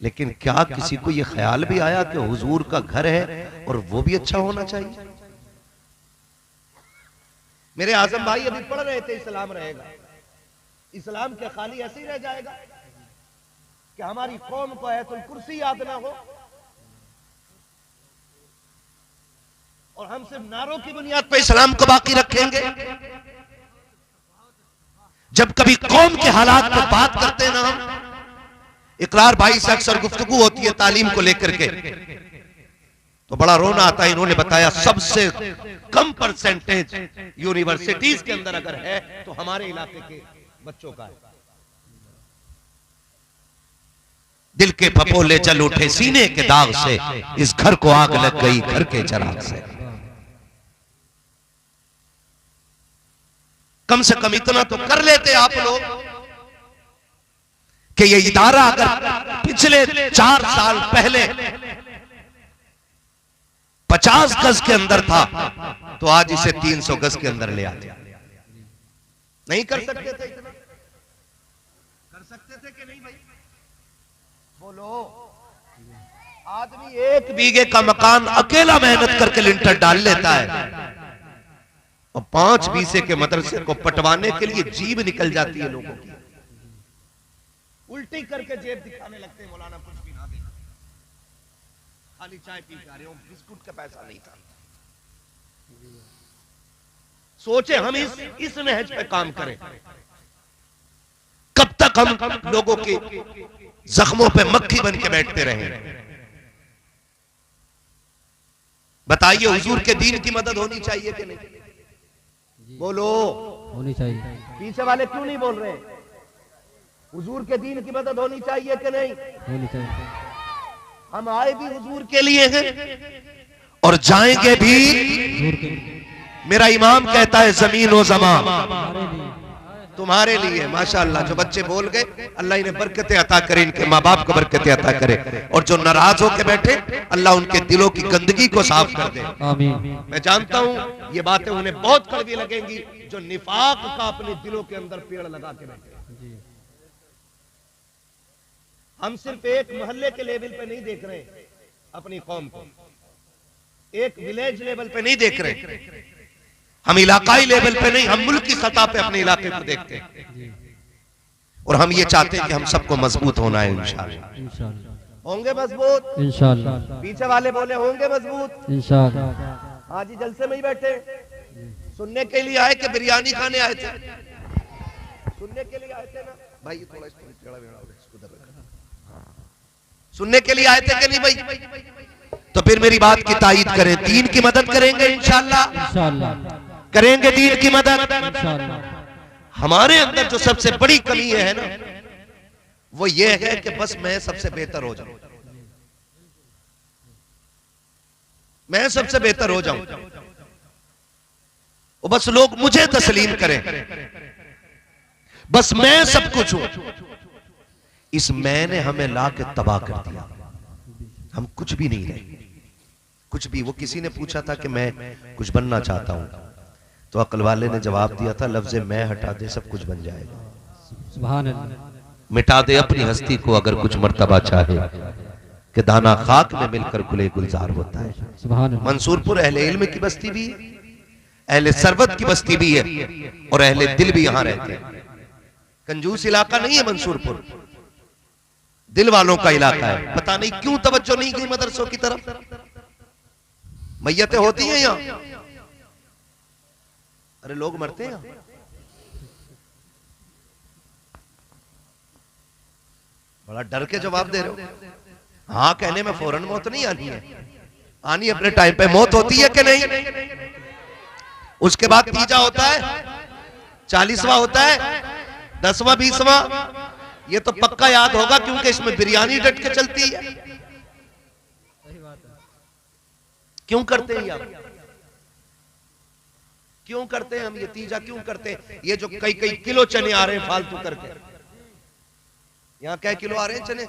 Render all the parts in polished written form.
लेकिन क्या किसी को यह ख्याल भी आया कि हुजूर का घर है और वो भी अच्छा होना चाहिए? मेरे आजम भाई अभी पढ़ रहे थे इस्लाम रहेगा, इस्लाम क्या खाली ऐसे ही रह जाएगा कि हमारी कौम को आयतुल कुर्सी याद ना हो और हम सिर्फ नारों की बुनियाद पर इस्लाम को बाकी रखेंगे? जब कभी कौम के हालात पर बात करते हैं ना हम, इकरार भाई से अक्सर गुफ्तगू होती है तालीम को लेकर के, तो बड़ा रोना आता है। इन्होंने बताया सबसे कम परसेंटेज यूनिवर्सिटीज के अंदर अगर है तो हमारे इलाके के बच्चों का है। दिल के फपोले जल उठे सीने के दाग से, इस घर को आग लग गई घर के चिराग से। कम से कम इतना तो कर लेते आप लोग कि ये इदारा अगर पिछले 4 साल पहले 50 गज के अंदर था तो आज इसे 300 गज के अंदर ले आते। नहीं कर सकते थे इतना? कर सकते थे कि नहीं भाई? बोलो। आदमी 1 बीघे का मकान अकेला मेहनत करके लिंटर डाल लेता है और 5 बीसे के मदरसे को पटवाने के लिए जीभ निकल जाती है लोगों की। उल्टी करके जेब दिखाने लगते हैं, मौलाना कुछ भी ना दे, खाली चाय पी के आ रहे हो, बिस्कुट का पैसा नहीं था। सोचे हम इस नहज पे काम करें, कब तक हम लोगों के जख्मों पे मक्खी बन के बैठते रहे? बताइए, हुजूर के दीन की मदद होनी चाहिए कि नहीं? बोलो। होनी चाहिए। पीछे वाले क्यों नहीं बोल रहे? हुजूर के दीन की मदद होनी चाहिए कि नहीं? होनी चाहिए। हम आए भी हुजूर के लिए हैं और जाएंगे भी। मेरा इमाम कहता है जमीन व ज़मान तुम्हारे लिए। माशाअल्लाह, जो बच्चे बोल गए अल्लाह इन्हें बरकतें अता करे, इनके माँ बाप को बरकतें अता करे, और जो नाराज होकर बैठे अल्लाह उनके दिलों की गंदगी को साफ कर दे। आमीन। मैं जानता हूं ये बातें उन्हें बहुत कड़वी लगेंगी जो निफाक का अपने दिलों के अंदर पेड़ लगा के बैठे। हम सिर्फ एक मोहल्ले के लेवल पे नहीं देख रहे अपनी कौम को, एक विलेज लेवल पे नहीं देख रहे, हम इलाकाई लेवल पे नहीं, हम मुल्क की सतह पे अपने इलाके को देखते हैं। और हम ये चाहते हैं कि हम सबको मजबूत होना है। इंशाअल्लाह होंगे मजबूत, इंशाअल्लाह। पीछे वाले बोले होंगे मजबूत, इंशाअल्लाह। आज ही जलसे में ही बैठे सुनने के लिए आए कि बिरयानी खाने आए थे? सुनने के लिए आए थे ना भाई? थोड़ा इसको सुनने के लिए आए थे कि नहीं भाई? तो फिर मेरी बात की तायीद करें, दीन की मदद करेंगे इंशाअल्लाह। इंशाअल्लाह करेंगे दीन की मदद। इंशाअल्लाह। हमारे अंदर जो सबसे बड़ी कमी है ना, वो ये है कि बस मैं सबसे बेहतर हो जाऊं, मैं सबसे बेहतर हो जाऊं, और बस लोग मुझे तस्लीम करें, बस मैं सब कुछ हूं। इस मैंने हमें ला के तबाह कर दिया। हम कुछ भी नहीं रहे, कुछ भी। वो किसी ने पूछा था कि मैं कुछ बनना चाहता हूं, तो अक्ल वाले ने जवाब दिया था, लफ्ज़ मैं हटा दे सब कुछ बन जाएगा। सुभान अल्लाह। मिटा दे अपनी हस्ती को अगर कुछ मर्तबा चाहे, कि दाना खाक में मिलकर गुले गुलजार होता है। सुभान अल्लाह। मंसूरपुर अहले इल्म की बस्ती भी है, अहले सरबत की बस्ती भी है, और अहले दिल भी यहां रहते हैं। कंजूस इलाका नहीं है मंसूरपुर, दिल वालों का इलाका है। पता नहीं क्यों तवज्जो नहीं गई मदरसों की तरफ। मैयतें होती हैं यहां, अरे लोग मरते हैं। बड़ा डर के जवाब दे रहे हो। हाँ कहने में फौरन मौत नहीं आनी है, आनी अपने टाइम पे मौत होती है कि नहीं? उसके बाद तीजा होता है, 40वां होता है, 10वां 20वां। ये तो पक्का याद होगा क्योंकि इसमें बिरयानी डट के चलती है। क्यों करते हैं आप? क्यों करते हैं हम ये तीजा? क्यों करते हैं? ये जो कई कई किलो चने आ रहे हैं फालतू करके, यहां क्या किलो आ रहे हैं चने?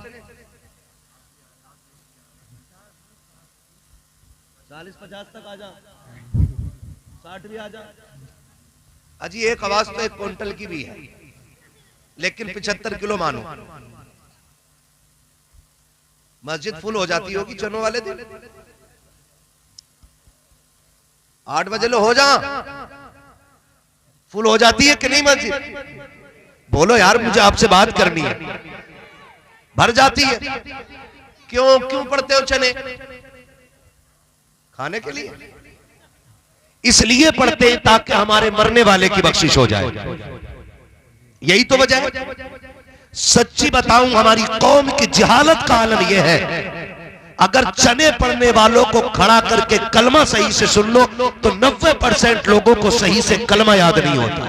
40-50 तक आ जा, 60 भी आ जा। अजी एक आवाज तो 1 क्विंटल की भी है, लेकिन 75 किलो मानो। मस्जिद फुल हो जाती होगी चनों वाले दिन। 8 बजे लो हो जा, फुल हो जाती है कि नहीं मस्जिद? बोलो यार, मुझे आपसे बात करनी है। भर जाती है। क्यों क्यों पढ़ते हो चने? खाने के लिए? इसलिए पढ़ते हैं ताकि हमारे मरने वाले की बख्शिश हो जाए। यही तो वजह है। सच्ची बताऊं, हमारी कौम की जहालत का आलम यह है, अगर चने पढ़ने वालों को खड़ा करके कलमा सही से सुन लो तो 90% लोगों को सही से कलमा याद नहीं होता।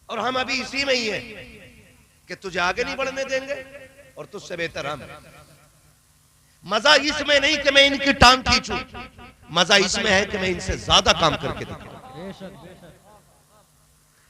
और हम अभी इसी में ही हैं कि तुझे आगे नहीं बढ़ने देंगे और तुझसे बेहतर हम। मजा इसमें नहीं कि मैं इनकी टांग खींचूं, मजा इसमें है कि मैं इनसे ज्यादा काम करके दिखाऊं।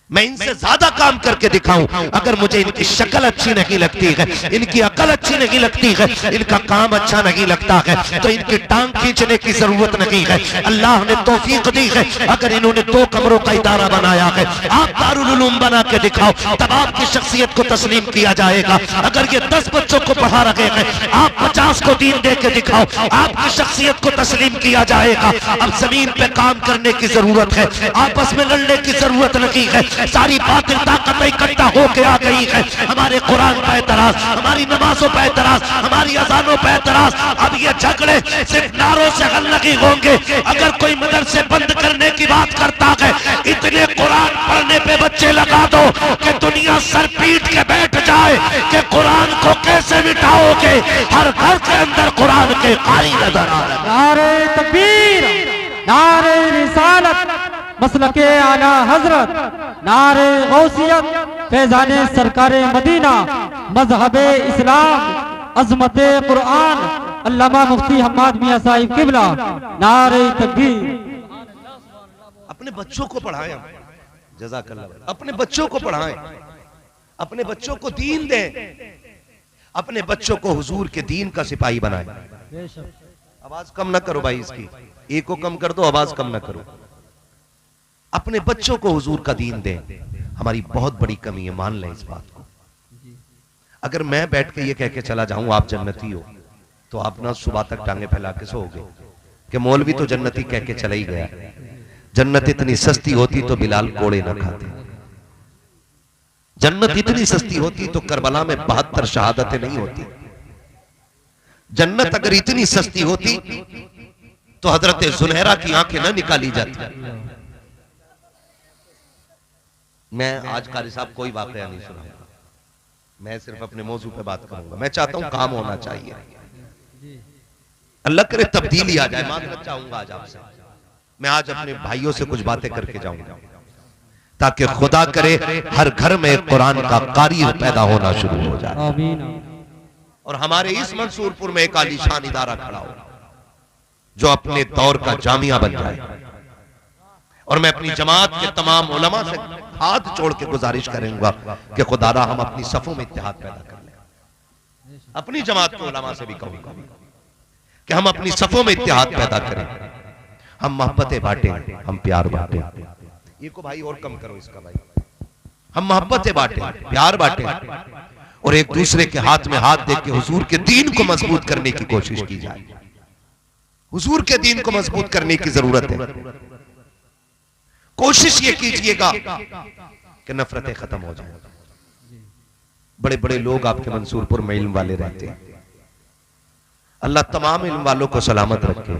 मैं इनसे ज्यादा काम करके दिखाऊं। अगर मुझे इनकी शक्ल अच्छी नहीं लगती है, इनकी अकल अच्छी नहीं लगती है, इनका काम अच्छा नहीं लगता है, तो इनकी टांग खींचने की जरूरत नहीं है। अल्लाह ने तौफीक दी है। अगर इन्होंने 2 कमरों का इदारा बनाया है, आप दारुल उलूम बना के दिखाओ, तब आपकी शख्सियत को तस्लीम किया जाएगा। अगर ये 10 बच्चों को पढ़ा रहे हैं, आप 50 को दीन दे के दिखाओ, आपकी शख्सियत को तस्लीम किया जाएगा। अब जमीन पे काम करने की जरूरत है, आपस में लड़ने की जरूरत नहीं है। सारी बातें ताकतें इकट्ठा होके आ गई है। हमारे कुरान पे एतराज, हमारी नमाजों पे एतराज, हमारी अजानों पे एतराज। अब ये झगड़े सिर्फ नारों से हल नहीं होंगे। अगर कोई मदरसे बंद करने की बात करता है, इतने कुरान पढ़ने पे बच्चे लगा दो कि दुनिया सर पीट के बैठ जाए कि कुरान को कैसे मिटाओगे। हर घर के अंदर कुरान के कारी नजर आ रहे। नारे तकबीर, नारे रिसालत, मसलके आला हजरत, नारे गौसियत, फैजाने सरकारे मदीना, मजहबे इस्लाम, अजमते कुरान, अल्लामा मुफ्ती हम्माद मियां साहिब किबला, नारे तकबीर। अपने बच्चों को पढ़ाएं, जज़ाकल्लाह। अपने बच्चों को पढ़ाएं, अपने बच्चों को दीन दें, अपने बच्चों को हुजूर के दीन का सिपाही बनाएं। आवाज कम ना करो भाई, इसकी एक को कम कर दो, आवाज कम ना करो। अपने बच्चों को हुजूर का दीन दें। हमारी बहुत बड़ी कमी है, मान लें इस बात को। अगर मैं बैठ के ये कह के चला जाऊं आप जन्नती हो, तो आप ना सुबह तक टांगे फैला के सोओगे कि मौलवी तो जन्नती कह के चला ही गया। जन्नत इतनी सस्ती होती तो बिलाल कोड़े ना खाते। जन्नत इतनी सस्ती होती तो करबला में 72 शहादतें नहीं होती। जन्नत अगर इतनी सस्ती होती तो हजरत जुनैरा की आंखें ना निकाली जाती। मैं आज कारी साहब कोई वाकया नहीं सुनाऊंगा, मैं सिर्फ अपने मौजू पे बात करूंगा। मैं चाहता हूं काम होना चाहिए, अल्लाह करे तब्दीली आ जाए। माजरत चाहूंगा आज आपसे, मैं आज अपने भाइयों से कुछ बातें करके जाऊंगा ताकि खुदा करे हर घर में कुरान का कारी पैदा होना शुरू हो जाए। आमीन। और हमारे इस मंसूरपुर में एक आलीशान इदारा खड़ा हो जो अपने दौर का जामिया बन जाए। और मैं अपनी जमात के तमाम उलमा से हाथ जोड़ के गुजारिश करूंगा कि खुदारा हम अपनी सफों में इत्तेहाद पैदा कर लें। अपनी जमात के उलमा से भी कहूंगा कि हम अपनी सफों में इत्तेहाद पैदा करें। हम मोहब्बतें बांटें, हम प्यार बांटें। ये को भाई और कम करो इसका भाई। हम मोहब्बतें बांटें, प्यार बांटें और एक दूसरे के हाथ में हाथ दे के हुजूर के दीन को मजबूत करने की कोशिश की जाए। हुजूर के दीन को मजबूत करने की जरूरत है। कोशिश ये कीजिएगा कि नफरतें खत्म हो जाएं। बड़े बड़े लोग आपके मंसूरपुर में इल्म वाले रहते हैं, अल्लाह तमाम इल्म वालों को सलामत रखे।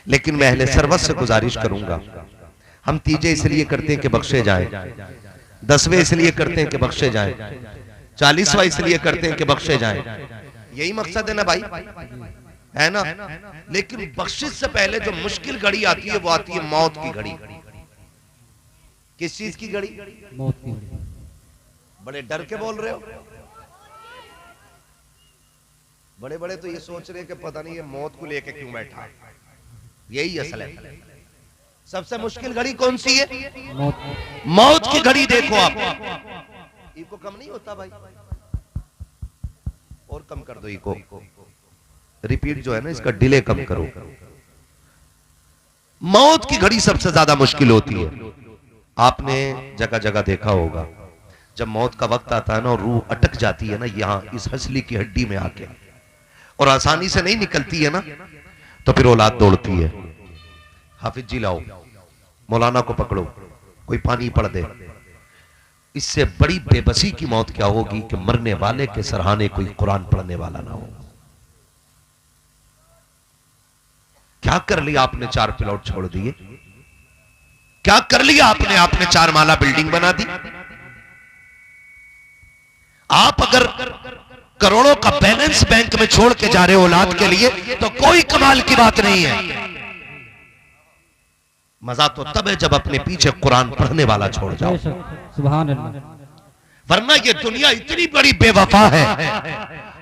लेकिन मैं अहले सरवत से गुजारिश करूंगा, हम तीजे इसलिए करते हैं कि बख्शे जाएं, 10वें इसलिए करते हैं कि बख्शे जाएं, 40वां इसलिए करते हैं कि बख्शे जाएं। यही मकसद है ना भाई, है ना? लेकिन बख्शिश से पहले जो मुश्किल घड़ी आती है वो आती है मौत की घड़ी। किस चीज की घड़ी? मौत की घड़ी। बड़े डर के बोल रहे हो। बड़े बड़े तो ये सोच रहे हैं कि पता नहीं ये मौत को लेके क्यों बैठा। यही असल है। सबसे मुश्किल घड़ी कौन सी है? मौत की घड़ी। देखो आप, इको कम नहीं होता भाई, और कम कर दो इको। रिपीट जो है ना इसका डिले कम करो। मौत की घड़ी सबसे ज्यादा मुश्किल होती है। आपने जगह जगह देखा होगा जब मौत का वक्त आता है ना और रूह अटक जाती है ना यहां इस हंसली की हड्डी में आके, और आसानी से नहीं निकलती है ना, तो फिर औलाद दौड़ती है, हाफिज जी लाओ, मौलाना को पकड़ो, कोई पानी पढ़ दे। इससे बड़ी बेबसी की मौत क्या होगी कि मरने वाले के सरहाने कोई कुरान पढ़ने वाला ना हो। क्या कर लिया आपने, 4 प्लॉट छोड़ दिए, क्या कर लिया आपने 4 माला बिल्डिंग बना दी। आप अगर करोड़ों का बैलेंस बैंक में छोड़ के जा रहे हो औलाद के लिए तो कोई कमाल की बात नहीं है। मजा तो तब है जब अपने पीछे कुरान पढ़ने वाला छोड़ जाओ। सुभान अल्लाह। वरना ये दुनिया इतनी बड़ी बेवफा है,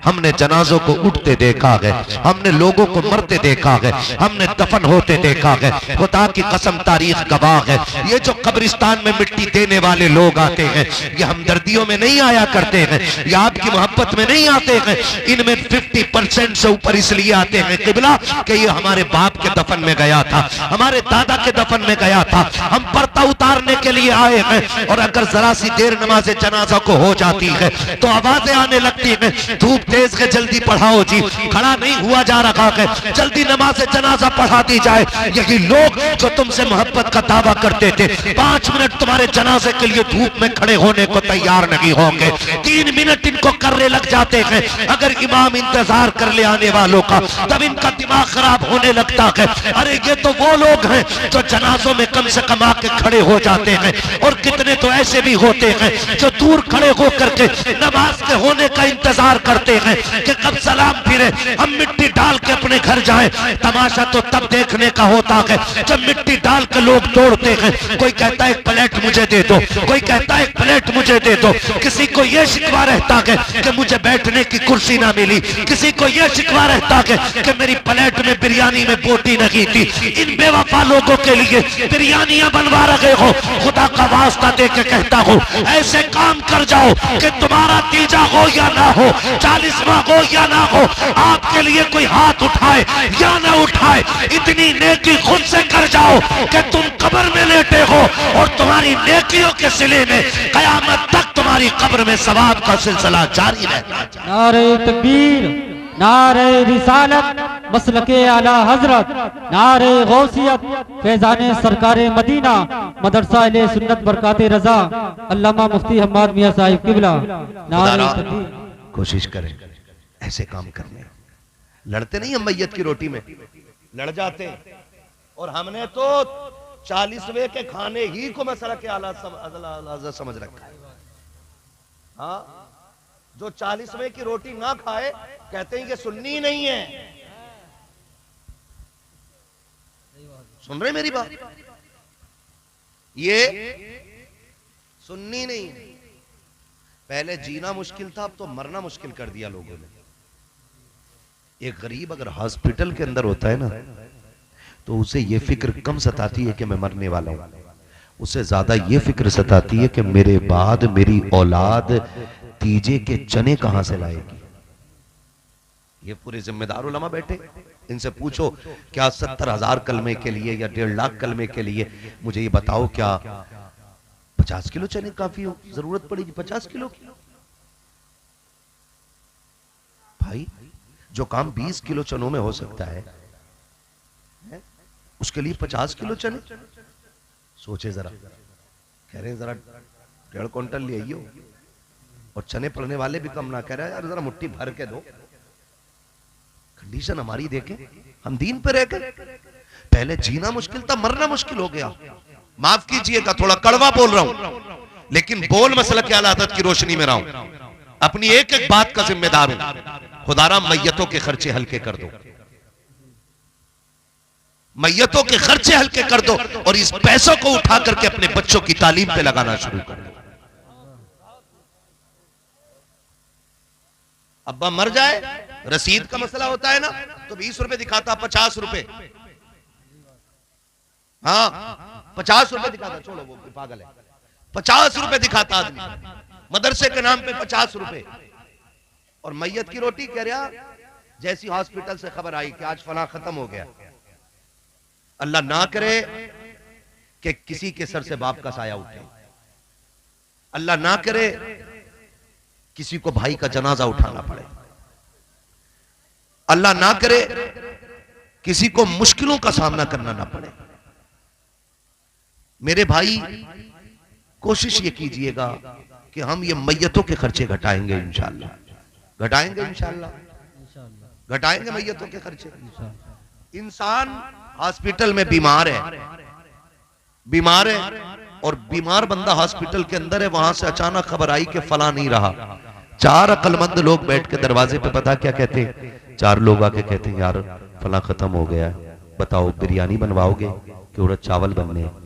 हमने जनाजों को उठते देखा है, हमने लोगों को मरते देखा है, हमने दफन होते देखा है। खुदा की कसम तारीख गवाह है, ये जो कब्रिस्तान में मिट्टी देने वाले लोग आते हैं ये हमदर्दियों में नहीं आया करते हैं, ये आपकी मोहब्बत में नहीं आते हैं। इनमें 50% से ऊपर इसलिए आते हैं किबला कि ये हमारे बाप के दफन में गया था, हमारे दादा के दफन में गया था, हम पर्दा उतारने के लिए आए हैं। और अगर जरा सी देर नमाज जनाजा को हो जाती है तो आवाजें आने लगती हैं, धूप तेज के जल्दी पढ़ाओ जी, खड़ा नहीं हुआ जा रहा है, जल्दी नमाज जनाजा पढ़ा दी जाए। यही लोग जो तुमसे मोहब्बत का दावा करते थे 5 मिनट तुम्हारे जनाजे के लिए धूप में खड़े होने को तैयार नहीं होंगे, 3 मिनट इनको करने लग जाते हैं। अगर इमाम इंतजार कर ले आने वालों का तब इनका दिमाग खराब होने लगता है। अरे ये तो वो लोग हैं जो जनाजों में कम से कम आके खड़े हो जाते हैं, और कितने तो ऐसे भी होते हैं जो दूर खड़े होकर के नमाज के होने का इंतजार करते हैं कि कब सलाम फिरे, हम मिट्टी डाल के अपने घर जाएं। तमाशा तो तब देखने का होता है जब मिट्टी डाल के लोग दौड़ते हैं। कोई कहता है 1 प्लेट मुझे दे दो, कोई कहता है 1 प्लेट मुझे दे दो। किसी को यह शिकवा रहता है कि मुझे बैठने की कुर्सी ना मिली, किसी को यह शिकवा रहता है कि मेरी प्लेट में बिरयानी में बोटी नहीं थी। इन बेवफा लोगों के लिए बिरयानियां बनवा रहे हो, खुदा का वास्ता दे के कहता हूं ऐसे काम कर जाओ कि तुम्हारा तीजा हो या ना हो, 40वां हो या ना हो, आपके लिए कोई हाथ उठाए या ना उठाए, इतनी नेकी खुद से कर जाओ कि तुम कब्र में लेटे हो और तुम्हारी नेकियों के सिले में कयामत तक तुम्हारी कब्र में सवाब का सिलसिला जारी रहना चाहिए। नारे तकबीर, नारे रिसालत, मसलके आला हजरत, नारे गौसियत, फैजाने सरकारे मदीना, मदरसा अहले सुन्नत बरकाते रजा, अल्लामा मुफ्ती हम्माद मियां साहिब किबला। नारे तकबीर। कोशिश करें ऐसे काम करने। लड़ते नहीं हम मैयत की रोटी में, लड़ जाते हैं। और हमने तो 40वें के खाने ही को मसला के आला समझ रखा है। हाँ, जो 40वें की रोटी ना खाए कहते हैं कि सुन्नी नहीं है। सुन रहे मेरी बात? ये सुन्नी नहीं है। पहले जीना मुश्किल था, अब तो मरना मुश्किल कर दिया लोगों ने। एक गरीब अगर हॉस्पिटल के अंदर होता है ना तो उसे यह फिक्र कम सताती है कि मैं मरने वाला हूं, उसे ज्यादा यह फिक्र सताती है कि मेरे बाद मेरी औलाद तीजे के चने कहां से लाएगी। ये पूरे जिम्मेदार उलमा बैठे, इनसे पूछो क्या 70,000 कलमे के लिए या 1.5 लाख कलमे के लिए मुझे ये बताओ क्या 50 किलो चने काफी हो, जरूरत पड़ेगी 50 किलो की? भाई जो काम 20 किलो चनों में हो सकता है उसके लिए 50 किलो चने? सोचे जरा, कह रहे हैं जरा 1.5 क्विंटल ले आइयो, और चने पड़ने वाले भी कम ना कह रहे यार जरा मुट्ठी भर के दो। कंडीशन हमारी देखें, हम दीन पे रह गए। पहले जीना मुश्किल था, मरना मुश्किल हो गया। माफ कीजिएगा थोड़ा कड़वा बोल रहा हूं, लेकिन बोल मसला के आदत की रोशनी में रहा हूं, अपनी एक एक बात का जिम्मेदार हूं। खुदारा मैयतों के खर्चे हल्के कर दो, मैयतों के खर्चे हल्के कर दो, और इस पैसों को उठा करके अपने बच्चों की तालीम पे लगाना शुरू कर दो। अब्बा मर जाए, रसीद का मसला होता है ना, तो 20 रुपए दिखाता, 50 रुपए, हाँ 50 रुपए दिखाता, छोड़ो वो पागल है, 50 रुपए दिखाता आदमी, मदरसे के नाम पे 50 रुपए। और मैयत की रोटी कह रहा, जैसी हॉस्पिटल से खबर आई कि आज फला खत्म हो गया, अल्लाह ना करे कि किसी के सर से बाप का साया उठे, अल्लाह ना करे किसी को भाई का जनाजा उठाना पड़े, अल्लाह ना करे किसी को मुश्किलों का सामना करना ना पड़े। मेरे भाई कोशिश ये कीजिएगा कि हम ये मैयतों के खर्चे घटाएंगे इंशाअल्लाह, घटाएंगे इंशाअल्लाह, घटाएंगे मैयतों के खर्चे। इंसान हॉस्पिटल में बीमार है, बीमार है और बीमार बंदा हॉस्पिटल के अंदर है, वहां से अचानक खबर आई कि फला नहीं रहा। 4 अक्लमंद लोग बैठ के दरवाजे पे पता क्या कहते हैं, 4 लोग आके कहते हैं यार फला खत्म हो गया है, बताओ बिरयानी बनवाओगे कि उड़द चावल बनने हैं।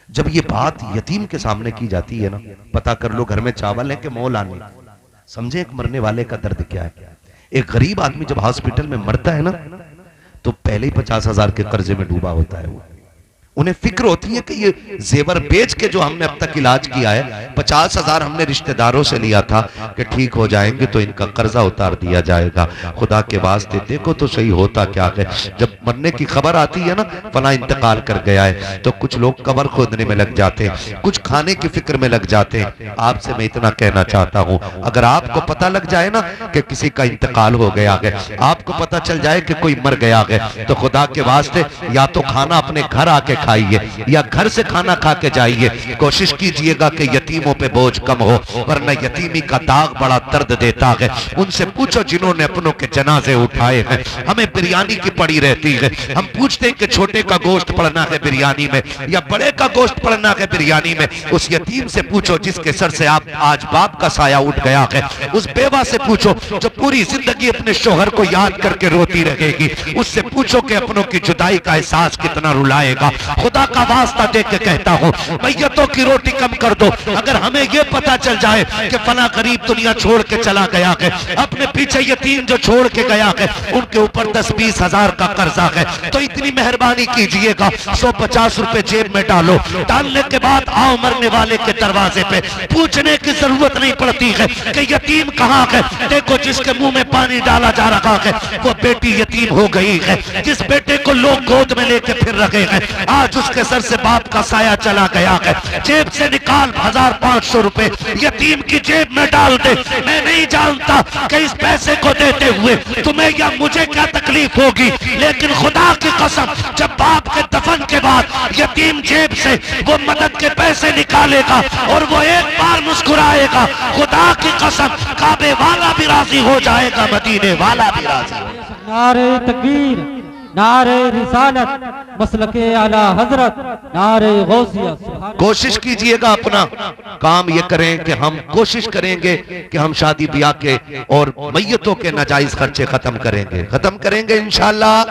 जब ये बात यतीम के सामने की जाती है ना, पता कर लो घर में चावल है कि मोल आने, समझे एक मरने वाले का दर्द क्या है। एक गरीब आदमी जब हॉस्पिटल में मरता है ना तो पहले ही 50,000 के कर्जे में डूबा होता है। वो उन्हें फिक्र होती है कि ये जेवर बेच के जो हमने अब तक इलाज किया है, 50,000 हमने रिश्तेदारों से लिया था कि ठीक हो जाएंगे तो इनका कर्जा उतार दिया जाएगा। खुदा के वास्ते देखो तो सही होता क्या है, जब मरने की खबर आती है ना फला इंतकाल कर गया है, तो कुछ लोग कब्र खोदने में लग जाते हैं, कुछ खाने की फिक्र में लग जाते हैं। आपसे मैं इतना कहना चाहता हूं, अगर आपको पता लग जाए ना कि किसी का इंतकाल हो गया है, आपको पता चल जाए कि कोई मर गया है, तो खुदा के वास्ते या तो खाना अपने घर आके खाइए या घर से खाना खा के जाइए। कोशिश कीजिएगा कि यतीमों पे बोझ कम हो, वरना यतीमी का दाग बड़ा दर्द देता है। उनसे पूछो जिन्होंने अपनों के जनाजे उठाए हैं, हमें बिरयानी की पड़ी रहती है। हम पूछते हैं कि छोटे का गोश्त पड़ना है बिरयानी में या बड़े का गोश्त पड़ना है बिरयानी में। उस यतीम से पूछो जिसके सर से आप आज बाप का साया उठ गया है। उस बेवा से पूछो जो पूरी जिंदगी अपने शोहर को याद करके रोती रहेगी। उससे पूछो कि अपनों की जुदाई का एहसास कितना रुलाएगा। खुदा का वास्ता दे के कहता हूं, मैयतों की रोटी कम कर दो। अगर हमें यह पता चल जाए कि फला गरीब दुनिया छोड़ के चला गया है, अपने पीछे यतीम जो छोड़ के गया है उनके ऊपर 10-20 हजार का कर्जा है, तो इतनी मेहरबानी कीजिएगा 150 रुपए जेब में डालो। डालने के बाद आओ मरने वाले के दरवाजे पे, पूछने की जरूरत नहीं पड़ती है कि यतीम कहाँ है। देखो जिसके मुंह में पानी डाला जा रहा है वो बेटी यतीम हो गई है। जिस बेटे को लोग गोद में लेके फिर रहे हैं, आज उसके सर से बाप का साया चला गया है। जेब से निकाल 1500 रुपए यतीम की जेब में डाल दे। मैं नहीं जानता कि इस पैसे को देते हुए तुम्हें या मुझे क्या तकलीफ होगी, लेकिन खुदा की कसम जब बाप के दफन के बाद यतीम जेब से वो मदद के पैसे निकालेगा और वो एक बार मुस्कुराएगा, खुदा की कसम काबे वाला भी राजी हो जाएगा, मदीने वाला भी राजी हो। नारे तकबीर, नारे रिसालत, मसलके आला हजरत, नारे गौसियत। कोशिश कीजिएगा अपना काम ये करें कि हम कोशिश करेंगे कि हम शादी ब्याह के और मैयतों के नाजायज खर्चे खत्म करेंगे, खत्म करेंगे इंशाअल्लाह।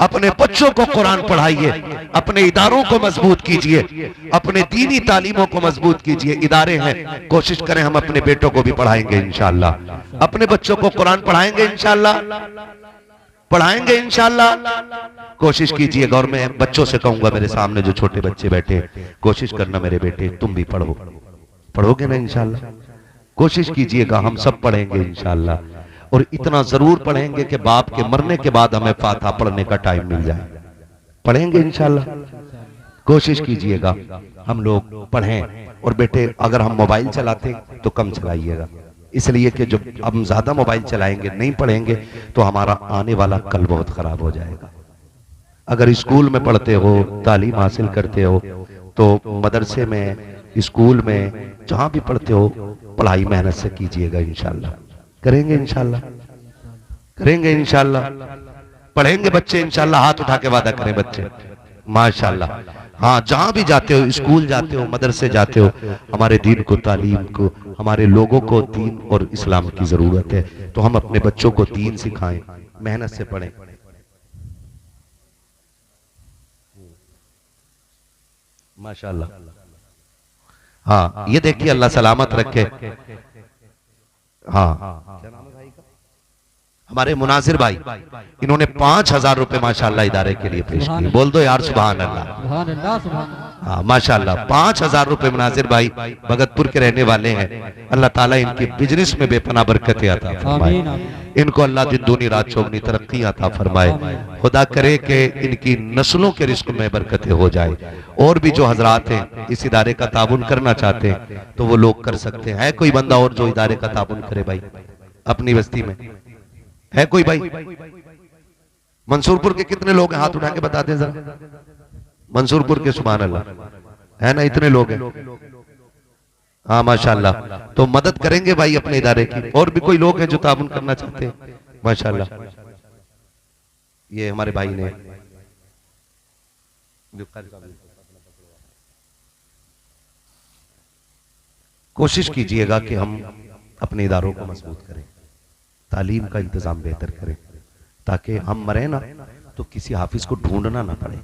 अपने बच्चों को कुरान पढ़ाइए, अपने इदारों को मजबूत कीजिए, अपने दीनी तालीमों को मजबूत कीजिए। इदारे हैं, कोशिश करें हम अपने बेटों को भी पढ़ाएंगे इंशाअल्लाह, अपने बच्चों को कुरान पढ़ाएंगे इंशाअल्लाह, पढ़ाएंगे इंशाअल्लाह। कोशिश कीजिएगा। और मैं बच्चों से कहूंगा, मेरे सामने जो छोटे बच्चे बैठे, कोशिश करना मेरे बेटे तुम भी पढ़ो, पढ़ोगे ना इंशाअल्लाह। कोशिश कीजिएगा, हम सब पढ़ेंगे इंशाअल्लाह, और इतना जरूर पढ़ेंगे कि बाप के मरने के बाद हमें फातिहा पढ़ने का टाइम मिल जाए, पढ़ेंगे इंशाअल्लाह। कोशिश कीजिएगा हम लोग पढ़ें। और बेटे अगर हम मोबाइल चलाते तो कम चलाइएगा, इसलिए कि जब हम ज्यादा मोबाइल चलाएंगे, नहीं पढ़ेंगे, तो हमारा आने वाला कल बहुत खराब हो जाएगा। अगर स्कूल में पढ़ते हो, तालीम हासिल करते हो, तो मदरसे में, स्कूल में, जहां भी पढ़ते हो, पढ़ाई मेहनत से कीजिएगा इंशाअल्लाह। करेंगे इंशाअल्लाह, करेंगे इंशाअल्लाह, पढ़ेंगे बच्चे इंशाअल्लाह। हाथ उठा के वादा करें बच्चे, माशाअल्लाह। हाँ, जहां भी जाते हो, स्कूल जाते हो, मदरसे जाते हो, हमारे दीन को, तालीम को, हमारे लोगों को दीन और इस्लाम की जरूरत है, तो हम अपने बच्चों को दीन सिखाएं, मेहनत से पढ़ें। माशाअल्लाह। हाँ, ये देखिए अल्लाह सलामत रखे। हाँ, हमारे मुनासिर भाई, इन्होंने 5000 रुपए माशाअल्लाह इदारे के लिए पेश किए। बोल दो यार सुभान अल्लाह। सुभान अल्लाह, सुभान अल्लाह। हाँ माशाल्लाह, 5,000 रुपए मुनाजिर भाई भगतपुर के रहने वाले हैं। अल्लाह ताला इनकी बिजनेस में बेपना बरकत अता फरमाए, इनको अल्लाह दिन दूनी रात चौगनी तरक्की अता फरमाए। खुदा करे कि इनकी नस्लों के रिस्क में बरकतें हो जाए। और भी जो हजरात हैं इस इदारे का ताबुन करना चाहते हैं तो वो लोग कर सकते हैं। है कोई बंदा और जो इदारे का ताबुन करे भाई अपनी बस्ती में? है कोई भाई? मंसूरपुर के कितने लोग हैं? हाथ उठा के बता दें जरा। मंसूरपुर के सुभान अल्लाह, है ना, इतने लोग हैं। हाँ माशाल्लाह, तो मदद करेंगे भाई अपने इदारे की। और भी कोई लोग हैं जो ताबुन करना चाहते हैं? माशाल्लाह, ये हमारे भाई ने कोशिश कीजिएगा कि हम अपने इदारों को मजबूत करें, तालीम का इंतजाम बेहतर करें, ताकि हम मरे ना तो किसी हाफिज को ढूंढना ना पड़े।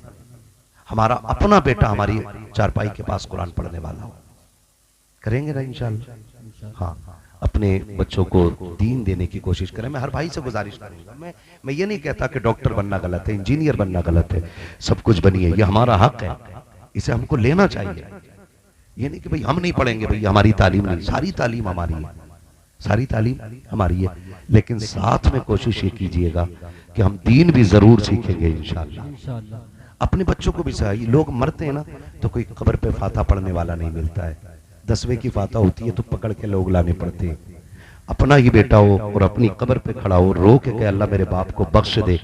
हमारा अपना बेटा हमारी चारपाई के पास कुरान पढ़ने वाला हो। करेंगे ना इंशाअल्लाह? हाँ, अपने बच्चों को दीन देने की कोशिश करें। मैं हर भाई से गुजारिश करूंगा, मैं ये नहीं कहता कि डॉक्टर बनना गलत है, इंजीनियर बनना गलत है, सब कुछ बनिए, ये हमारा हक है, इसे हमको लेना चाहिए। ये नहीं कि भाई हम नहीं पढ़ेंगे, भाई हमारी तालीम नहीं, सारी तालीम हमारी है, सारी तालीम हमारी है। लेकिन साथ में कोशिश ये कीजिएगा कि हम दीन भी जरूर सीखेंगे इंशाअल्लाह। अपने बच्चों को भी सही, लोग मरते हैं ना तो कोई कब्र पे फाता पढ़ने वाला नहीं मिलता है, 10वें की फाता होती है तो पकड़ के लोग लाने पड़ते हैं। अपना ही बेटा हो और अपनी कब्र पे खड़ा हो, रो के कहे अल्लाह मेरे बाप को बख्श दे,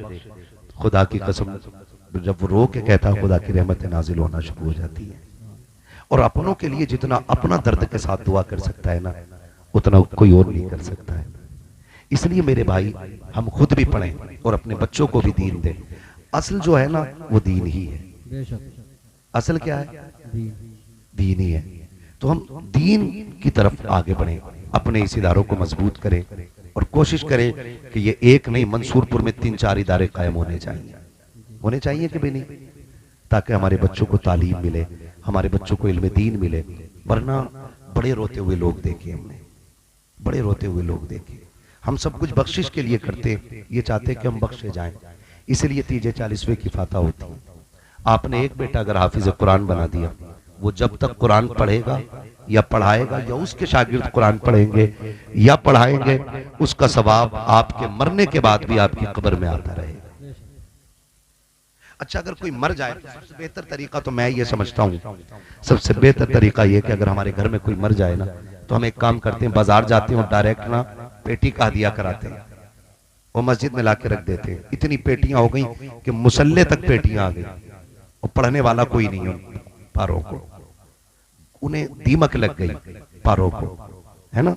खुदा की कसम जब वो रो के कहता है खुदा की रहमत नाजिल होना शुरू हो जाती है। और अपनों के लिए जितना अपना दर्द के साथ दुआ कर सकता है ना, उतना कोई और नहीं कर सकता है। इसलिए मेरे भाई हम खुद भी पढ़ें और अपने बच्चों को भी दीन दें। असल जो है ना वो दीन ही है। असल क्या है? दीन ही है। तो हम दीन की तरफ आगे बढ़ें, अपने इस इदारों को मजबूत करें और कोशिश करें कि ये एक नहीं, मंसूरपुर में 3-4 इदारे कायम होने चाहिए कि भी नहीं, ताकि हमारे बच्चों को तालीम मिले, हमारे बच्चों को इल्म दीन मिले। वरना बड़े रोते हुए लोग देखे हमने, बड़े रोते हुए लोग देखे। हम सब कुछ बख्शिश के लिए करते, ये चाहते कि हम बख्शे जाएं, इसलिए 40वें की फाता होती है। आपने एक बेटा अगर हाफिज कुरान बना दिया, वो जब तक कुरान पढ़ेगा या पढ़ाएगा या उसके शागिर्द कुरान पढ़ेंगे या पढ़ाएंगे, उसका सवाब आपके मरने के बाद भी आपकी कब्र में आता रहेगा। अच्छा, अगर कोई मर जाए तो सबसे बेहतर तरीका तो मैं ये समझता हूँ, सबसे बेहतर तरीका ये कि अगर हमारे घर में कोई मर जाए ना तो हम एक काम करते हैं, बाजार जाते हैं और डायरेक्ट ना पेटी का हदिया कराते हैं, वो मस्जिद में लाके रख देते हैं। इतनी पेटियां हो गई कि मुसल्ले तक पेटियां आ गई और पढ़ने वाला कोई नहीं है। पारों को उन्हें दीमक लग गई, पारों को, है ना।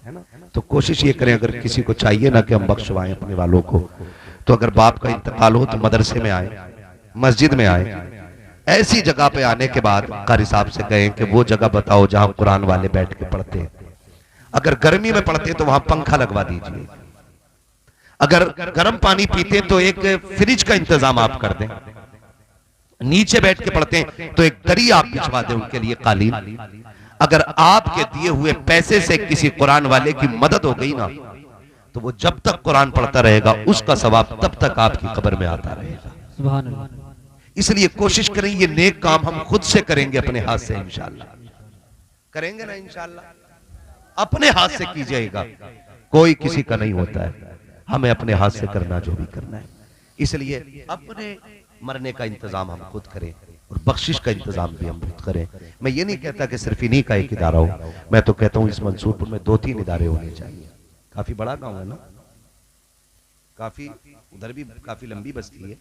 तो कोशिश ये करें, अगर किसी को चाहिए ना कि हम बख्शवाएं अपने वालों को, तो अगर बाप का इंतकाल हो तो मदरसे में आए, मस्जिद में आए, ऐसी जगह पे आने के बाद कारी साहब से कहें कि वो जगह बताओ जहां कुरान वाले बैठ के पढ़ते हैं। अगर गर्मी में पढ़ते तो वहां पंखा लगवा दीजिए, अगर गर्म पानी पीते तो एक फ्रिज का इंतजाम आप कर दें, नीचे बैठ के पढ़ते हैं तो एक दरी आप बिछवा दें उनके लिए, कालीन। अगर आपके दिए हुए पैसे से किसी कुरान वाले की मदद हो गई ना तो वो जब तक कुरान पढ़ता रहेगा उसका सवाब तब तक आपकी कब्र में आता रहेगा। सुभान अल्लाह। इसलिए कोशिश करें ये नेक काम हम खुद से करेंगे, अपने हाथ से इंशाअल्लाह करेंगे ना, इंशाअल्लाह अपने हाथ से कीजिएगा, कोई किसी का नहीं होता है, हमें अपने हाथ से करना जो भी करना है। इसलिए अपने मरने का इंतजाम हम खुद करें और बख्शिश का इंतजाम भी हम खुद करें। मैं ये नहीं कहता कि सिर्फ इन्हीं का एक इदारा हो, मैं तो कहता हूं इस मंसूरपुर में 2-3 इदारे होने चाहिए। काफी बड़ा गांव है ना, काफी उधर भी काफी लंबी बस्ती है,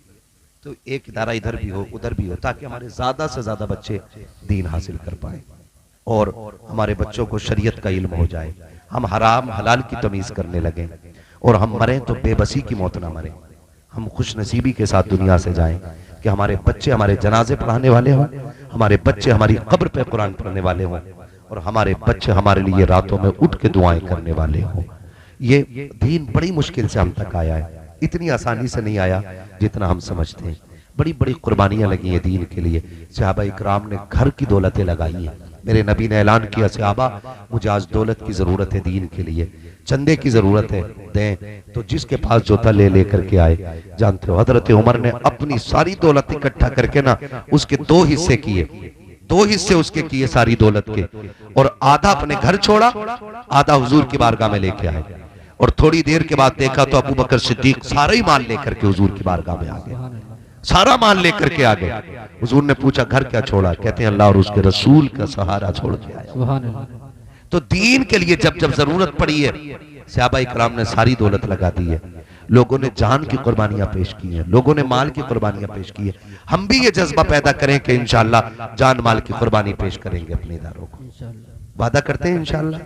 तो एक इदारा इधर भी हो उधर भी हो, ताकि हमारे ज्यादा से ज्यादा बच्चे दीन हासिल कर पाए और हमारे बच्चों को शरीयत का इल्म हो जाए, हम हराम हलाल की तमीज करने लगे और हम मरें तो बेबसी की मौत ना मरें, हम खुश नसीबी के साथ दुनिया से जाएं कि हमारे बच्चे हमारे जनाजे पढ़ाने वाले हों, हमारे बच्चे हमारी कब्र पे कुरान पढ़ने वाले हों और हमारे बच्चे हमारे लिए रातों में उठ के दुआएं करने वाले हों। ये दीन बड़ी मुश्किल से हम तक आया है, इतनी आसानी से नहीं आया जितना हम समझते हैं। बड़ी बड़ी कुर्बानियां लगी हैं दीन के लिए। सहाबा इकराम ने घर की दौलतें लगाई है। मेरे नबी ने ऐलान किया, सहाबा मुझे आज दौलत की जरूरत है, दीन के लिए चंदे की जरूरत है, दें। तो जिसके पास जो था ले लेकर के आए। जानते हो हजरत उमर ने अपनी सारी दौलत इकट्ठा करके ना उसके 2 हिस्से किए, 2 हिस्से उसके किए सारी दौलत के, और आधा अपने घर छोड़ा, आधा हुजूर की बारगाह में लेके आए। और थोड़ी देर के बाद देखा तो अबू बकर सिद्दीक सारा ही माल लेकर के हुजूर की बारगाह में आ गए, सारा माल लेकर के आ गए। हुजूर ने पूछा घर क्या छोड़ा? कहते हैं अल्लाह और उसके रसूल का सहारा छोड़ के आया। तो दीन के लिए जब जब जरूरत पड़ी है, सहाबा इकराम ने सारी दौलत लगा दी है। लोगों ने जान की कुर्बानियां पेश की हैं, लोगों ने माल की कुर्बानियां पेश की है। हम भी ये जज्बा पैदा करें कि इंशाअल्लाह जान माल की कुर्बानी पेश करेंगे अपने इदारों को। वादा करते हैं इंशाअल्लाह।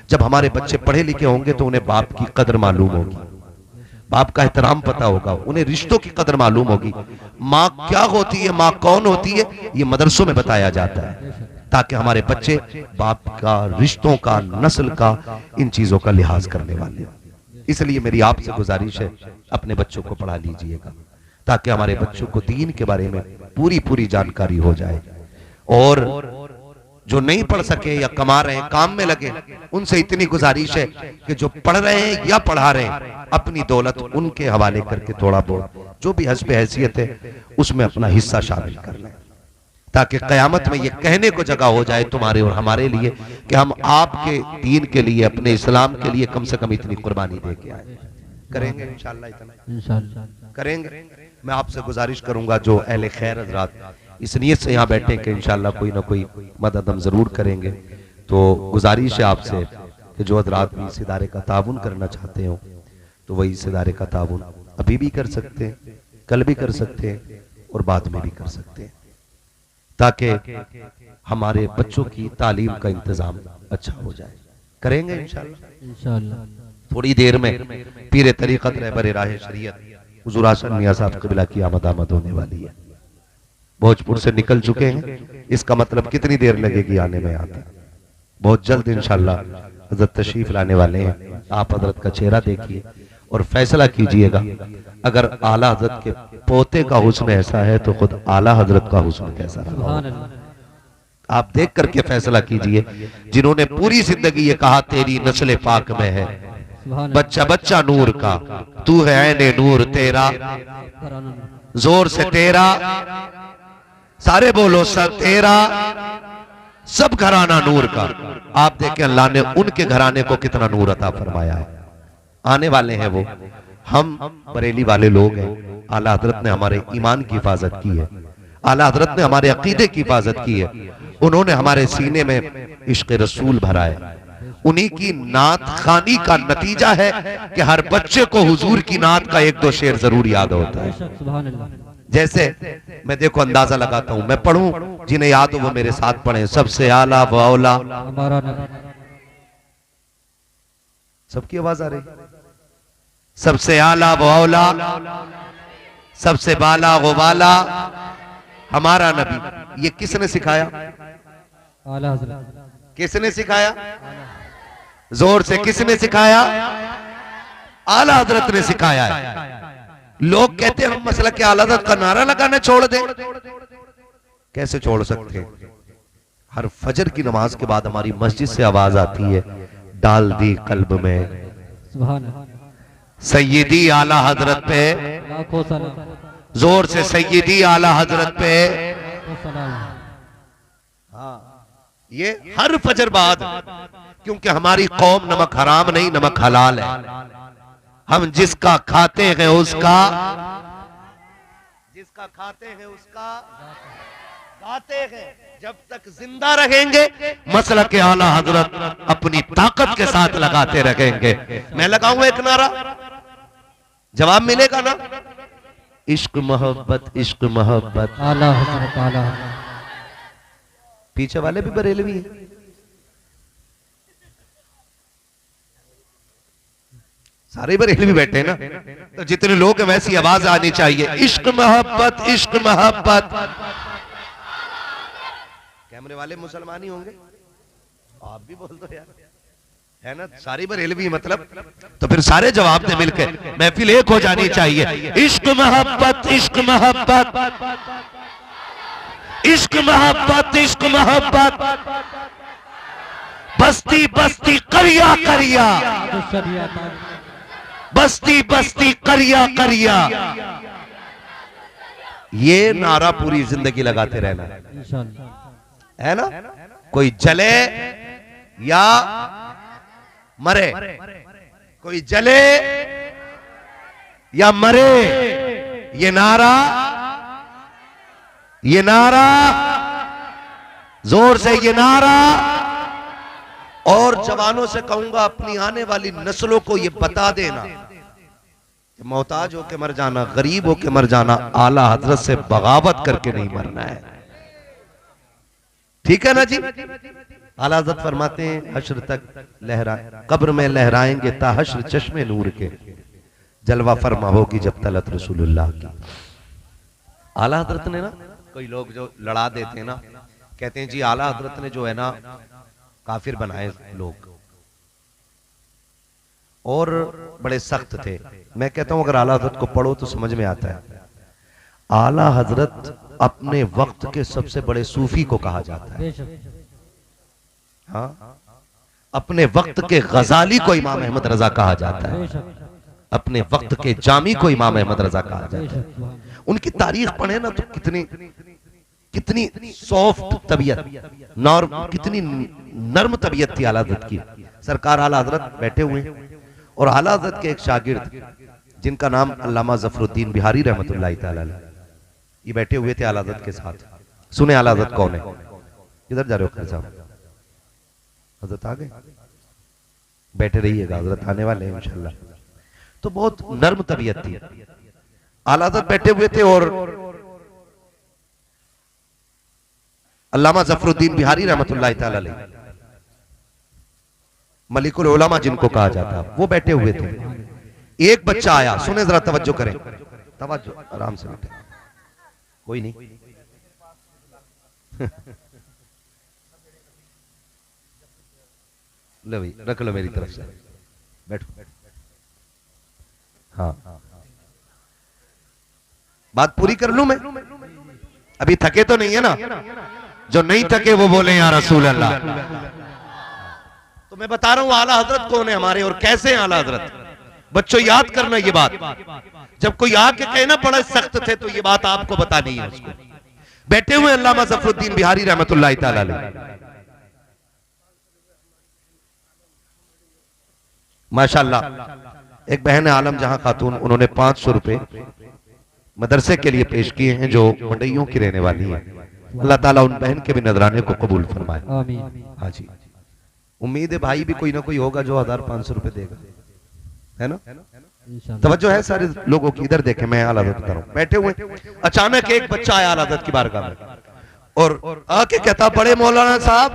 जब हमारे बच्चे पढ़े लिखे होंगे तो उन्हें बाप की कदर मालूम होगी, बाप का एहतराम पता होगा, उन्हें रिश्तों की कदर मालूम होगी। माँ क्या होती है, माँ कौन होती है, ये मदरसों में बताया जाता है, ताकि हमारे बच्चे बाप का, रिश्तों का, नस्ल का, इन चीजों का लिहाज करने वाले। इसलिए मेरी आपसे गुजारिश है, अपने बच्चों को पढ़ा लीजिएगा, ताकि हमारे बच्चों को दीन के बारे में पूरी पूरी जानकारी हो जाए। और जो नहीं पढ़ सके या कमा रहे हैं, काम में लगे, उनसे इतनी गुजारिश है कि जो पढ़ रहे हैं या पढ़ा रहे हैं, अपनी दौलत उनके हवाले करके थोड़ा बहुत जो भी हस्ब हैसियत है उसमें अपना हिस्सा शामिल कर लें, ताकि कयामत में ये कहने को जगह हो जाए तुम्हारे और हमारे लिए कि हम आपके दीन के लिए, अपने इस्लाम के लिए कम से कम इतनी कुर्बानी दे के आए। करेंगे इंशाअल्लाह, इतना करेंगे। मैं आपसे गुजारिश करूंगा जो अहले खैर हजरात इस नियत से यहाँ बैठे कि इंशाअल्लाह कोई ना कोई मदद हम जरूर करेंगे, तो गुजारिश है आपसे कि जो हजरात भी इस इदारे का ताउन करना चाहते हो तो वही इस इदारे का ताउन अभी भी कर सकते हैं, कल भी कर सकते हैं और बाद में भी कर सकते हैं, ताकि हमारे बच्चों की तालीम का इंतजाम अच्छा हो जाए। करेंगे इंशाअल्लाह। थोड़ी देर में पीरे तरीक़त रहबर राह शरीयत हुज़ूर आसिम मियां साहब क़िबला की आमद होने वाली है। भोजपुर से निकल चुके हैं, इसका मतलब कितनी देर लगेगी आने में? आते बहुत जल्द इंशाअल्लाह हजरत तशरीफ लाने वाले हैं। आप हजरत का चेहरा देखिए और फैसला कीजिएगा। अगर आला हजरत के पोते का हुस्न ऐसा है तो खुद आला हजरत का हुस्न कैसा रहा, आप देख करके फैसला कीजिए। जिन्होंने पूरी जिंदगी ये कहा तेरी नस्ल पाक में है, बच्चा बच्चा नूर का, तू है ऐने नूर तेरा, जोर से तेरा, सारे बोलो सब तेरा, सब घराना नूर का। आप देखें अल्लाह ने उनके घराने को कितना नूर अता फरमाया है। आने वाले हैं वो, हम बरेली वाले लोग हैं। आला हजरत ने हमारे ईमान की हिफाजत की है, आला हजरत ने हमारे अकीदे की हिफाजत की है। उन्होंने हमारे सीने में इश्क रसूल भरा है। उन्हीं की नात खानी का नतीजा है कि हर बच्चे को हुजूर की नात का 1-2 शेर जरूर याद होता है। जैसे मैं देखो अंदाजा लगाता हूं, मैं पढ़ूं, जिन्हें याद हो वो मेरे साथ पढ़े। सबसे आला व औला, सबकी आवाज आ रही? सबसे आला व औला, सबसे बाला वो वाला, हमारा नबी। ये किसने सिखाया? आला हज़रत। किसने सिखाया? जोर से किसने सिखाया? आला हजरत ने सिखाया है। लोग कहते हैं हम मसला के आला हजरत का नारा लगाना छोड़ दें। कैसे छोड़ सकते हैं? हर फजर की नमाज के बाद हमारी मस्जिद से आवाज आती है, डाल दी कल्ब में सैयदी आला हजरत पे, जोर से सैयदी आला हजरत पे। हाँ, ये हर फजर बाद, क्योंकि हमारी कौम नमक हराम नहीं, नमक हलाल है। हम जिसका खाते हैं उसका, जिसका खाते हैं उसका गाते हैं। जब तक जिंदा रहेंगे मसला के आला हजरत अपनी ताकत के साथ लगाते रहेंगे। मैं लगाऊंगा एक नारा, जवाब मिलेगा ना? इश्क मोहब्बत, इश्क मोहब्बत। आला हजरत, आला हजरत। पीछे वाले भी बरेलवी हैं। सारे बरेलवी बैठे हैं ना, तो जितने लोग हैं वैसी आवाज आनी चाहिए, इश्क मोहब्बत, इश्क मोहब्बत। कैमरे वाले मुसलमान ही होंगे, आप भी बोल दो यार, है ना? सारी बरेलवी मतलब, तो फिर सारे जवाब दे मिलकर, महफिल एक हो जानी चाहिए। इश्क मोहब्बत, इश्क मोहब्बत, इश्क मोहब्बत, इश्क मोहब्बत। बस्ती बस्ती करिया करिया, बस्ती बस्ती करिया करिया। ये नारा पूरी जिंदगी लगाते रहना है। है ना, कोई जले या मरे, कोई जले या मरे, ये नारा जोर से ये नारा। और जवानों से कहूंगा अपनी आने वाली नस्लों को ये बता देना कि मोहताज होके मर जाना, गरीब होके मर जाना, आला हजरत से बगावत करके नहीं मरना है। ठीक है ना जी। आला हजरत फरमाते हैं हश्र तक लहराए, कब्र में लहराएंगे ता हश्र चश्मे नूर के, जलवा फरमा होगी जब तलत रसूलुल्लाह की। आला हजरत ने ना, कोई लोग जो लड़ा देते हैं ना, कहते हैं जी आला हजरत ने जो है ना काफिर बनाए लोग और बड़े सख्त थे। मैं कहता हूं अगर आला हजरत को पढ़ो तो समझ में आता है। आला हजरत अपने वक्त के सबसे बड़े सूफी को कहा जाता है। हाँ, अपने वक्त के गजाली को इमाम अहमद रजा कहा जाता है, अपने वक्त के जामी को इमाम अहमद रजा कहा जाता है। उनकी तारीख पढ़े ना तो कितनी सॉफ्ट तबीयत, कितनी नर्म तबीयत थी आला हजरत की। सरकार आला हजरत बैठे हुए और आला हजरत के एक शागिर्द जिनका नाम अल्लामा जफरुद्दीन बिहारी रहमतुल्लाह तआला अलैह, ये बैठे हुए थे आला हजरत के साथ। सुने आला हजरत कौन है? किधर जा रहे हो साहब? हजरत आ गए, बैठे रहिएगा, हजरत आने वाले हैं इंशाल्लाह। तो बहुत नर्म तबीयत थी। आला हजरत बैठे हुए थे और अल्लामा जफरुद्दीन बिहारी रहमतुल्लाह तआला अलैह, मलिकुल उलमा जिनको कहा जाता है, वो बैठे हुए थे। एक बच्चा आया, सुने जरा, तवज्जो करें, तवज्जो, आराम से बैठे, कोई नहीं ले भाई रख लो मेरी तरफ से, बैठो। हाँ, बात पूरी कर लूं मैं, अभी थके तो नहीं है ना? जो नहीं थके वो बोले या रसूल अल्लाह। तो मैं बता रहा हूं आला हजरत कौन है हमारे और कैसे हैं आला हजरत। बच्चों याद करना ये बात, जब कोई आके कहना बड़ा सख्त थे तो ये बात आपको बतानी है उसको। बैठे हुए अल्लामा जफरुद्दीन बिहारी रहमतुल्लाह तआला अलैह, माशाअल्लाह। एक बहन है आलम जहां खातून, उन्होंने 500 रुपए मदरसे के लिए पेश किए हैं, जो मंडइयों की रहने वाली है। अल्लाह ताला उन बहन के भी नजराने को कबूल फरमाए। हाँ जी, उम्मीद है भाई भी कोई ना कोई होगा जो 1500 रुपए देगा, है ना? तवज्जो है सारे लोगों की, इधर देखें, मैं आला हजरत बता रहा हूं। बैठे हुए अचानक एक बच्चा आया आला हजरत की बारगाह में और आके कहता, बड़े मौलाना साहब,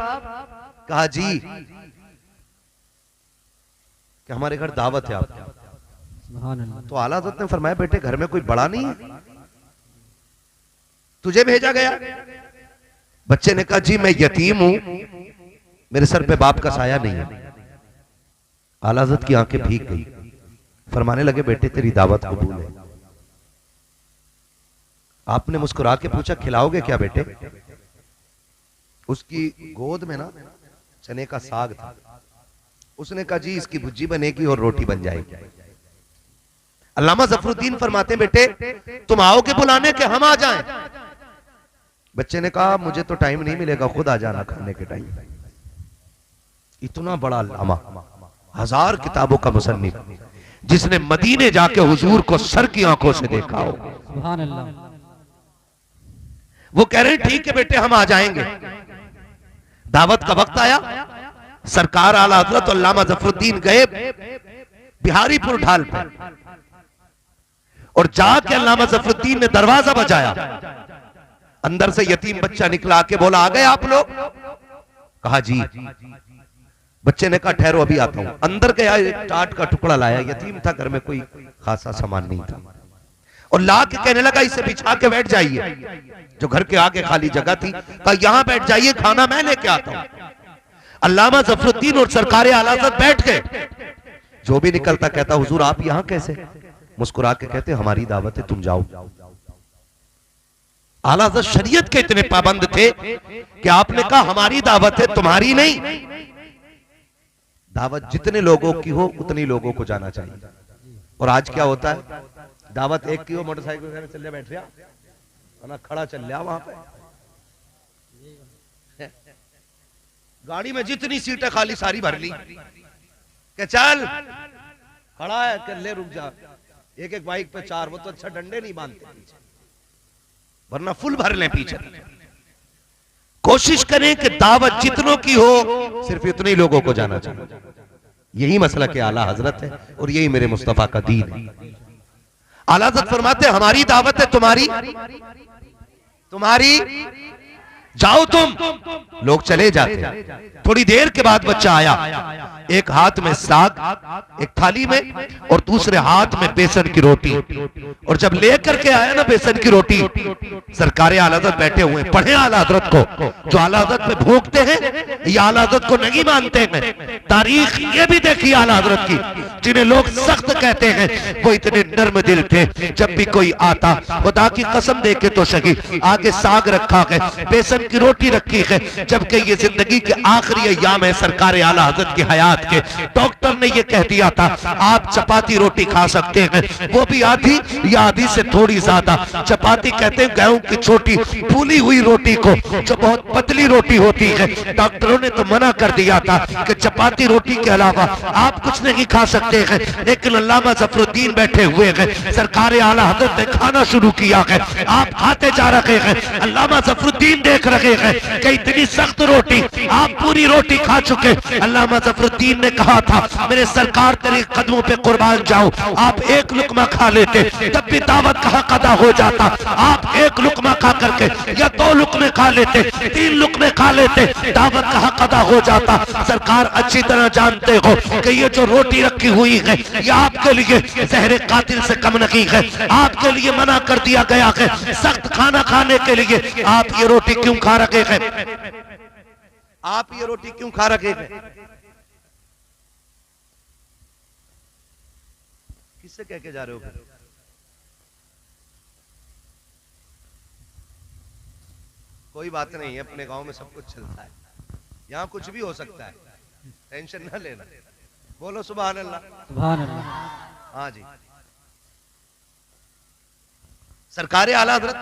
कहा जी कि हमारे घर दावत है आपकी। तो आला हजरत ने फरमाया, बेटे घर में कोई बड़ा नहीं है, तुझे भेजा गया। बच्चे ने कहा, जी मैं यतीम हूं, मेरे सर पे बाप का साया नहीं है। आला हजरत की आंखें भीग गई, फरमाने लगे, बेटे तेरी दावत कबूल है। आपने मुस्कुरा के पूछा, खिलाओगे क्या बेटे? उसकी गोद में ना चने का साग था। उसने कहा, जी इसकी भुज्जी बनेगी और रोटी बन जाएगी। अल्लामा जफरुद्दीन फरमाते, बेटे तुम आओगे बुलाने के हम आ जाएं? बच्चे ने कहा, मुझे तो टाइम नहीं मिलेगा, खुद आ जाना खाने के टाइम। इतना बड़ा अल्लामा, 1000 किताबों का मुसन्निफ, जिसने मदीने जाके हुजूर को सर की आंखों से देखा हो, सुभान अल्लाह। वो कह रहे हैं, ठीक है बेटे हम आ जाएंगे। दावत का वक्त आया, सरकार आला हजरत अल्लामा जफरुद्दीन गए बिहारीपुर ढाल पर और जाके अल्लामा जफरुद्दीन ने दरवाजा बजाया। अंदर से यतीम बच्चा निकला के बोला, आ गए आप लोग? कहा जी। बच्चे ने कहा, ठहरो अभी आता हूं। अंदर गया, एक टाट का टुकड़ा लाया, यतीम था, घर में कोई खासा सामान नहीं था, और ला के कहने लगा, इसे बिछा के बैठ जाइए। जो घर के आगे खाली जगह थी, कहा यहां बैठ जाइए, खाना मैं लेके आता हूं। अल्लामा जफरुद्दीन और सरकार आला हज़रत बैठ गए। जो भी निकलता कहता, हुजूर आप यहां कैसे? मुस्कुरा के कहते, हमारी दावत है, तुम जाओ। आला हज़रत शरीयत के इतने पाबंद थे कि आपने कहा, हमारी दावत है, तुम्हारी नहीं। दावत जितने लोगों की हो उतनी लोगों को जाना चाहिए। और आज क्या होता है, दावत एक की हो, मोटरसाइकिल में चल बैठ रहा, खड़ा चल रहा वहां पे, गाड़ी में जितनी सीटें खाली सारी भर ली कि चल खड़ा है कि ले रुक जा, एक एक बाइक पे 4, वो तो अच्छा डंडे नहीं बांधते पीछे, वरना फुल भर लें पीछे। कोशिश करें कि दावत जितनों की हो सिर्फ इतने ही लोगों को जाना चाहिए। यही मसला के आला हजरत है और यही मेरे मुस्तफा का दीन है। आला हजरत फरमाते हमारी दावत है तुम्हारी जाओ तुम, लोग चले जाते। थोड़ी देर के बाद बच्चा आया, एक हाथ में साग एक थाली में और दूसरे हाथ में बेसन की रोटी, और जब लेकर के आया ना बेसन की रोटी, सरकारे आला हज़रत बैठे हुए, पढ़े आला हज़रत को, जो आला हज़रत पे भूखते हैं या आला हज़रत को नहीं मानते हैं। तारीख ये भी देखी आला हज़रत की, जिन्हें लोग सख्त कहते हैं वो इतने नर्म दिल थे। जब भी कोई आता खुदा की कसम दे के तो सही, आगे साग रखा है, बेसन की रोटी रखी है, जबकि ये जिंदगी के आखिरी अय्याम है सरकारे आला हज़रत की हयात के। डॉक्टर ने ये कह दिया था आप चपाती रोटी खा सकते हैं, वो भी आधी या आधी से थोड़ी ज्यादा। चपाती कहते हैं गेहूं की छोटी फूली हुई रोटी को, जो बहुत पतली रोटी होती है। डॉक्टरों ने तो मना कर दिया था कि चपाती रोटी के अलावा आप कुछ नहीं खा सकते हैं, लेकिन अल्लामा ज़फरुद्दीन बैठे हुए हैं, सरकारे आला हज़रत ने खाना शुरू किया है, आप खाते जा रहे हैं, अल्लामा ज़फरुद्दीन देख रहे हैं कि इतनी सख्त रोटी आप पूरी रोटी खा चुके। अल्लामा ज़फरुद्दीन ने कहा था मेरे सरकार तेरे कदमों पे कुर्बान जाओ, आप एक लुकमा खा लेते तब भी दावत का हक अदा हो जाता। आप एक लुकमा खा करके या 2 लुकमे खा लेते, 3 लुकमे खा लेते, दावत का हक अदा हो जाता। सरकार अच्छी तरह जानते हो कि ये जो रोटी रखी हुई है ये आपके लिए जहर कातिल से कम नहीं है, आपके लिए मना कर दिया गया है सख्त खाना खाने के लिए। आप ये रोटी क्यों खा रखे हैं? आप ये रोटी क्यों खा रखे हैं? किससे कह के जा रहे हो? कोई बात नहीं है, अपने गांव में सब कुछ चलता है, यहां कुछ भी हो सकता है, टेंशन ना लेना। बोलो सुभान अल्लाह। सुभान अल्लाह। हाँ जी, सरकारे आला हज़रत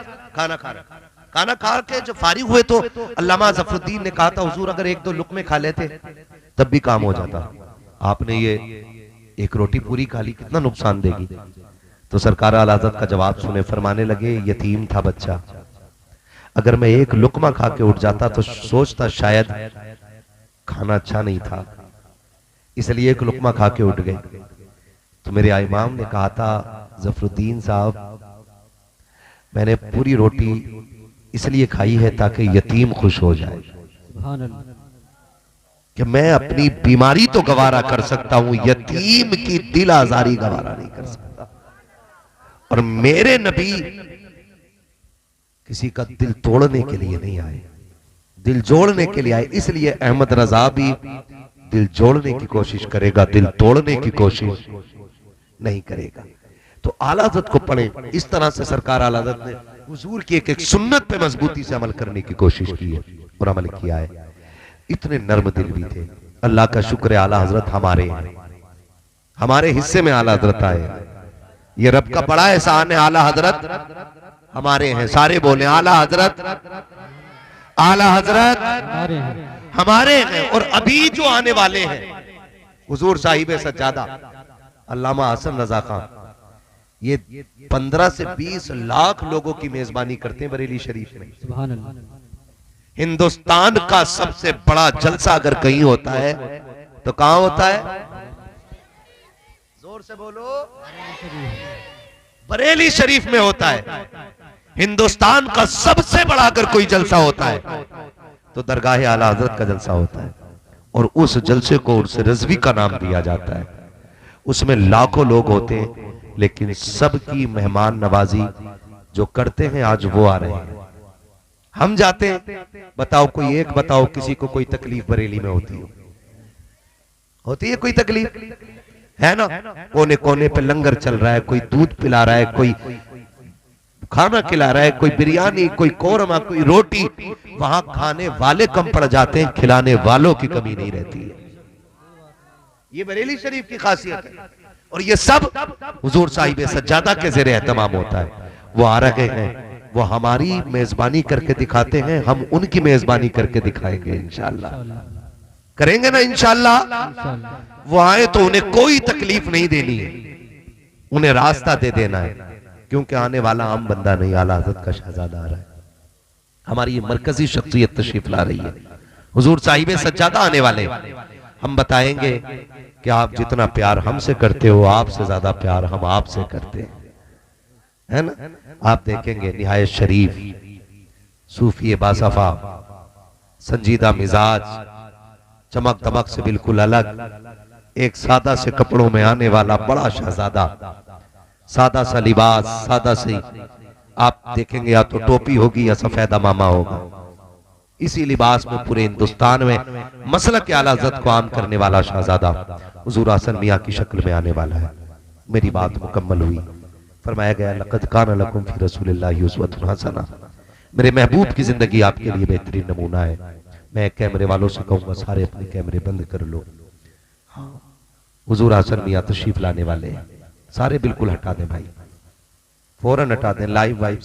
खाना खा के जब फारिग हुए तो अल्लामा ज़फरुद्दीन ने कहा था हुजूर अगर 1-2 लुकमे खा लेते तब भी काम हो जाता, आपने ये एक रोटी पूरी खा ली, कितना नुकसान देगी। तो सरकार आला हज़रत का जवाब सुने, फरमाने लगे यतीम था बच्चा, अगर मैं 1 लुकमा खा के उठ जाता तो सोचता शायद खाना अच्छा नहीं था, इसलिए 1 लुकमा खा के उठ गए। तो मेरे इमाम ने कहा था ज़फरुद्दीन साहब मैंने पूरी रोटी इसलिए खाई है ताकि यतीम खुश हो जाए, कि मैं अपनी बीमारी तो गवारा कर सकता हूं, यतीम की दिल आजारी गवारा नहीं कर सकता। और मेरे नबी किसी का दिल तोड़ने के लिए नहीं आए, दिल जोड़ने के लिए आए। इसलिए अहमद रजा भी दिल जोड़ने की कोशिश करेगा, दिल तोड़ने की कोशिश नहीं करेगा। तो आला हज़रत को पढ़े, इस तरह से सरकार आला हज़रत ने हुजूर की एक सुन्नत पे मजबूती से अमल करने की कोशिश की है और अमल किया है। इतने नर्म दिल भी थे। अल्लाह का शुक्र है आला हज़रत हमारे हैं, हमारे हिस्से में आला हज़रत आए। ये रब का बड़ा एहसान है, आला हज़रत हमारे हैं। सारे बोले आला हज़रत, आला हज़रत हमारे हैं। और अभी जो आने वाले हैं हुजूर साहिब सज्जादा अल्लामा हसन रजा खान, ये 15 से 20 लाख लोगों की मेजबानी करते हैं बरेली शरीफ में। सुभान अल्लाह। हिंदुस्तान का सबसे बड़ा जलसा अगर कहीं होता है तो कहां होता है? जोर से बोलो, बरेली शरीफ में होता है। हिंदुस्तान का सबसे बड़ा अगर कोई जलसा होता है तो दरगाह आला हज़रत का जलसा होता है, और उस जलसे को उर्स रिज़वी का नाम दिया जाता है। उसमें लाखों लोग होते हैं, लेकिन सबकी मेहमान नवाजी जो करते हैं आज वो आ रहे हैं। हम जाते हैं, बताओ कोई एक बताओ किसी को कोई तकलीफ बरेली में होती है कोई तकलीफ है ना? कोने कोने पे लंगर चल रहा है, कोई दूध पिला रहा है, कोई खाना खिला रहा है, कोई बिरयानी, कोई कोरमा, कोई रोटी। वहां खाने वाले कम पड़ जाते हैं, खिलाने वालों की कमी नहीं रहती है। ये बरेली शरीफ की खासियत है। और ये सब हुजूर साहिब सज्जादा के ज़ेरे एहतमाम होता है। वो आ रहे हैं, वो हमारी मेजबानी करके दिखाते हैं, हम उनकी मेजबानी करके दिखाएंगे इंशाअल्लाह। करेंगे ना इंशाअल्लाह। इंशाअल्लाह। वो आए तो उन्हें कोई तकलीफ नहीं देनी है, उन्हें रास्ता दे देना है, क्योंकि आने वाला आम बंदा नहीं, आला हज़रत का शहजादा आ रहा है। हमारी ये मरकजी शख्सियत तशरीफ ला रही है। हुजूर साहिब सज्जादा आने वाले, हम बताएंगे कि आप जितना प्यार हमसे करते हो, आपसे ज्यादा प्यार हम आपसे करते हैं, है ना। आप देखेंगे निहायत शरीफ, सूफी बासफा, संजीदा मिजाज, चमक दमक से बिल्कुल अलग, एक सादा से कपड़ों में आने वाला बड़ा शहजादा, सादा सा लिबास, सादा सी आप देखेंगे या तो टोपी होगी या सफेदा मामा होगा। इसी लिबास में पूरे हिंदुस्तान में मसलक आला हज़रत को आम करने वाला शहजादा हुजूर हसन मियां की शक्ल में आने वाला है। मेरी बात मुकम्मल हुई। फरमाया गया लक़द कान लकुम फी रसूलिल्लाहि उस्वतुन हसना, मेरे महबूब की जिंदगी आपके लिए बेहतरीन नमूना है। मैं कैमरे वालों से कहूंगा सारे अपने कैमरे बंद कर लो। हुजूर हसन मियां तशरीफ लाने वाले हैं, सारे बिल्कुल हटा दें भाई, फौरन हटा दें। लाइव वाइव